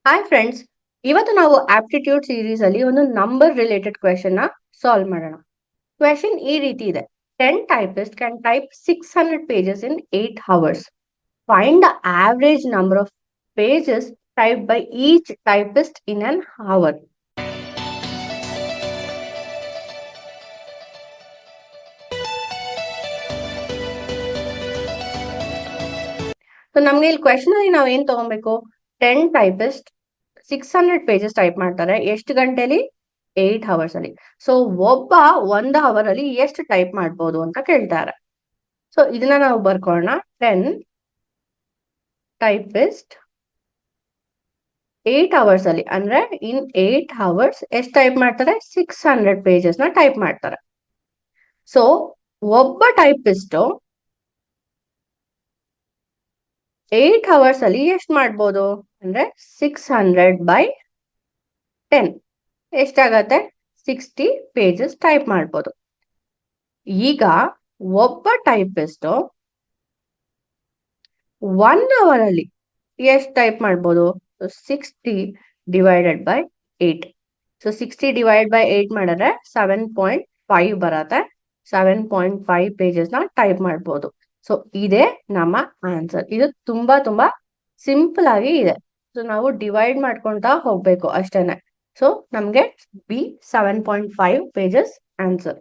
Hi friends, ಇವತ್ತು ನಾವು aptitude series ಅಲ್ಲಿ ಒಂದು ನಂಬರ್ ರಿಲೇಟೆಡ್ ಕ್ವೆಶನ್ ನ ಸಾಲ್ವ್ ಮಾಡೋಣ. ಕ್ವೆಶನ್ ಈ ರೀತಿ ಇದೆ: 10 typists can type 600 pages in 8 hours. Find the average number of pages typed by each typist in an hour. So ನಮ್ಗೆ ಇಲ್ಲಿ ಕ್ವೆಶನ್ ಅಲ್ಲಿ ನಾವು ಏನ್ ತಗೊಬೇಕು? 10 typists 600 pages ಟೈಪ್ ಮಾಡ್ತಾರೆ. ಎಷ್ಟು ಗಂಟೆಲಿ? 8 hours ಅಲ್ಲಿ. ಸೊ ಒಬ್ಬ 1 hour ಅಲ್ಲಿ ಎಷ್ಟು ಟೈಪ್ ಮಾಡ್ಬೋದು ಅಂತ ಕೇಳ್ತಾರೆ. ಸೊ ಇದನ್ನ ನಾವು ಬರ್ಕೊಳ್ಳೋಣ. 10 typist 8 hours ಅಲ್ಲಿ, ಅಂದ್ರೆ ಇನ್ 8 hours ಎಷ್ಟು ಟೈಪ್ ಮಾಡ್ತಾರೆ? 600 pages ನ ಟೈಪ್ ಮಾಡ್ತಾರೆ. ಸೊ ಒಬ್ಬ ಟೈಪಿಸ್ಟ್ 8 hours ಅಲ್ಲಿ ಎಷ್ಟು ಮಾಡ್ಬೋದು ಅಂದ್ರೆ 600/10 ಎಷ್ಟಾಗತ್ತೆ? 60 pages ಟೈಪ್ ಮಾಡ್ಬೋದು. ಈಗ ಒಬ್ಬ ಟೈಪಿಸ್ಟ್ 1 hour ಅಲ್ಲಿ ಎಷ್ಟು ಟೈಪ್ ಮಾಡ್ಬೋದು? 60 divided by 8. So 60 divided by 8 ಮಾಡಿದ್ರೆ 7.5 ಬರತ್ತೆ. 7.5 pages ನ ಟೈಪ್ ಮಾಡ್ಬೋದು. ಸೊ ಇದೇ ನಮ್ಮ ಆನ್ಸರ್. ಇದು ತುಂಬಾ ಸಿಂಪಲ್ ಆಗಿ ಇದೆ. ಸೊ ನಾವು ಡಿವೈಡ್ ಮಾಡ್ಕೊಂತಾ ಹೋಗ್ಬೇಕು ಅಷ್ಟೇನೆ. ಸೊ ನಮ್ಗೆ ಬಿ 7.5 pages ಆನ್ಸರ್.